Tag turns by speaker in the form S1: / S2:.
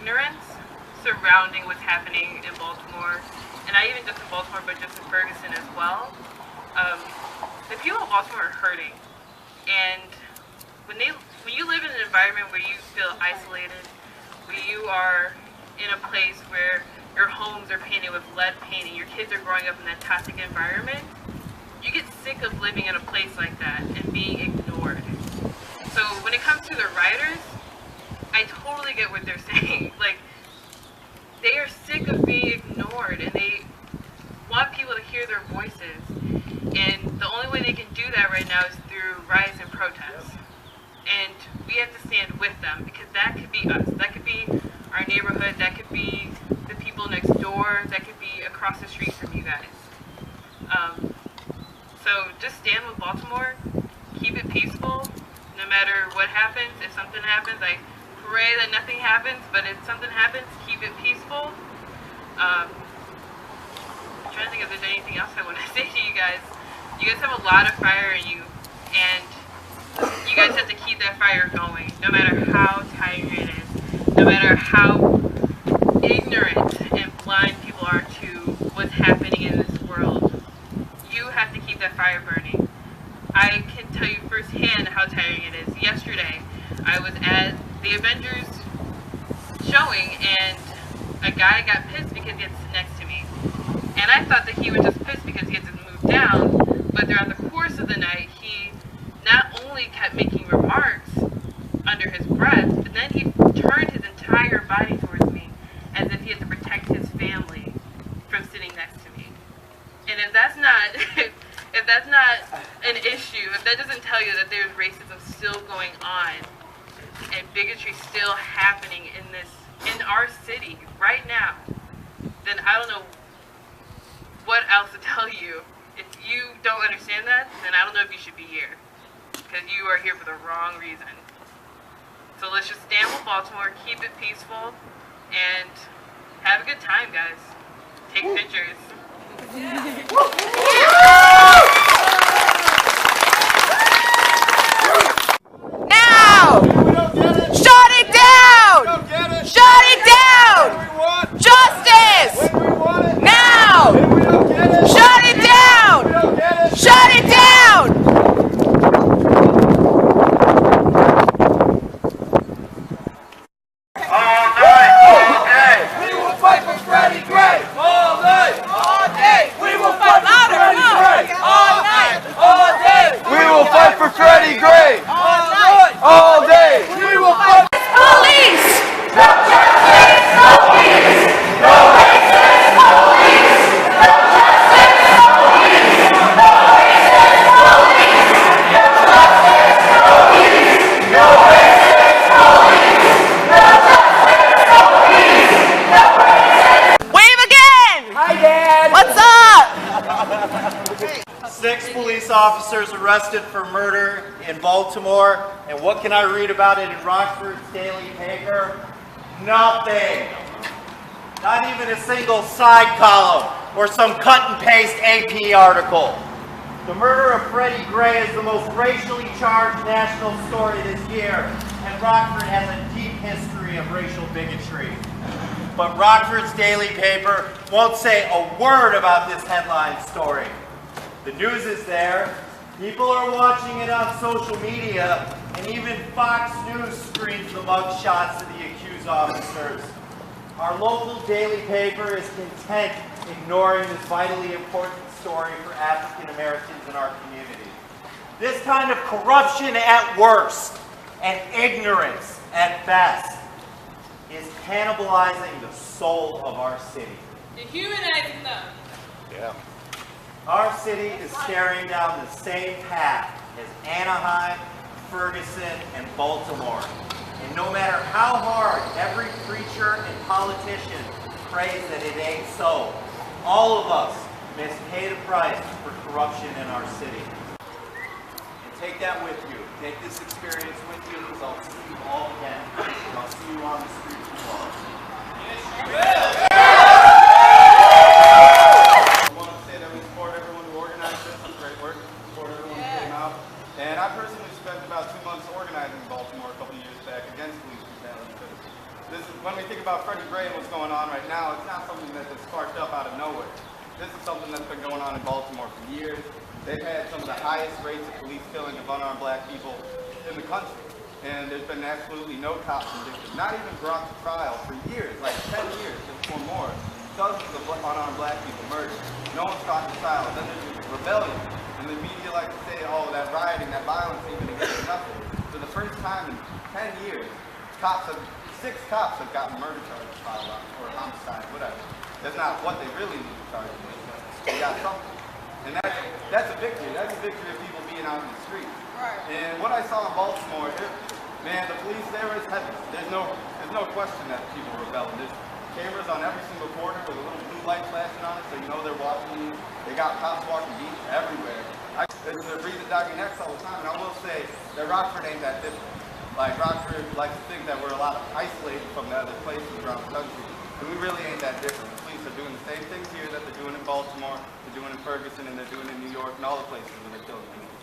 S1: ignorance surrounding what's happening in Baltimore, and not even just in Baltimore, but just in Ferguson as well. The people of Baltimore are hurting, and when you live in an environment where you feel isolated, where you are in a place where your homes are painted with lead paint and your kids are growing up in that toxic environment, you get sick of living in a place like that and being ignored. So when it comes to the rioters, I totally get what they're saying. Like, they are sick of being ignored and they want people to hear their voices. And the only way they can do that right now is through riots and protests. And we have to stand with them, because that could be us. That could be our neighborhood. That could be the people next door. That could be across the street from you guys. So just stand with Baltimore. Keep it peaceful. No matter what happens, if something happens, I pray that nothing happens, but if something happens, keep it peaceful. I'm trying to think if there's anything else I want to say to you guys. You guys have a lot of fire in you, and you guys have to keep that fire going, no matter how tiring it is, no matter how ignorant and blind people are to what's happening in this world. You have to keep that fire burning. I can tell you firsthand how tiring it is. Yesterday, I was at the Avengers showing, and a guy got pissed because he had to sit next to me. And I thought that he was just pissed because he had to move down, but throughout the course of the night, he not only kept making remarks under his breath, but then he turned his entire body towards me as if he had to protect his family from sitting next to me. And if that's not if that's not an issue, if that doesn't tell you that there's racism still going on and bigotry still happening in our city right now, then I don't know what else to tell you. If you don't understand that, then I don't know if you should be here, because you are here for the wrong reason. So let's just stand with Baltimore, keep it peaceful, and have a good time, guys. Take pictures.
S2: Now! Shut it down! Shut it down! Justice! Now! Shut it down! Shut it down!
S3: Officers arrested for murder in Baltimore, and what can I read about it in Rockford's daily paper? Nothing. Not even a single side column or some cut and paste AP article. The murder of Freddie Gray is the most racially charged national story this year, and Rockford has a deep history of racial bigotry. But Rockford's daily paper won't say a word about this headline story. The news is there, people are watching it on social media, and even Fox News screens the mug shots of the accused officers. Our local daily paper is content ignoring this vitally important story for African Americans in our community. This kind of corruption at worst and ignorance at best is cannibalizing the soul of our city.
S1: Dehumanizing them.
S3: Yeah. Our city is staring down the same path as Anaheim, Ferguson, and Baltimore. And no matter how hard every preacher and politician prays that it ain't so, all of us must pay the price for corruption in our city. And take that with you. Take this experience with you, because I'll see you all again. I'll see you on the streets tomorrow. Yes, you will!
S4: And I personally spent about 2 months organizing in Baltimore a couple of years back against police brutality. This is when we think about Freddie Gray and what's going on right now, it's not something that just sparked up out of nowhere. This is something that's been going on in Baltimore for years. They've had some of the highest rates of police killing of unarmed black people in the country. And there's been absolutely no cops convicted, not even brought to trial for years, like 10 years or more. Dozens of unarmed black people murdered. No one's brought to trial. Then there's rebellion. And the media like to say, oh, that rioting, that violence ain't gonna get nothing. For the first time in 10 years, 6 cops have gotten murder charges filed on, or homicide, whatever. That's not what they really need to charge them with, but they got something. And that's a victory. That's a victory of people being out in the street.
S2: Right.
S4: And what I saw in Baltimore, man, the police there is heavy. There's no question that people are rebelling. There's cameras on every single corner with a little blue light flashing on it, so you know they're watching you. They got cops walking beats everywhere. They're breathing down your necks all the time, and I will say that Rockford ain't that different. Like, Rockford likes to think that we're a lot isolated from the other places around the country, and we really ain't that different. The police are doing the same things here that they're doing in Baltimore, they're doing in Ferguson, and they're doing in New York, and all the places where they're killing people.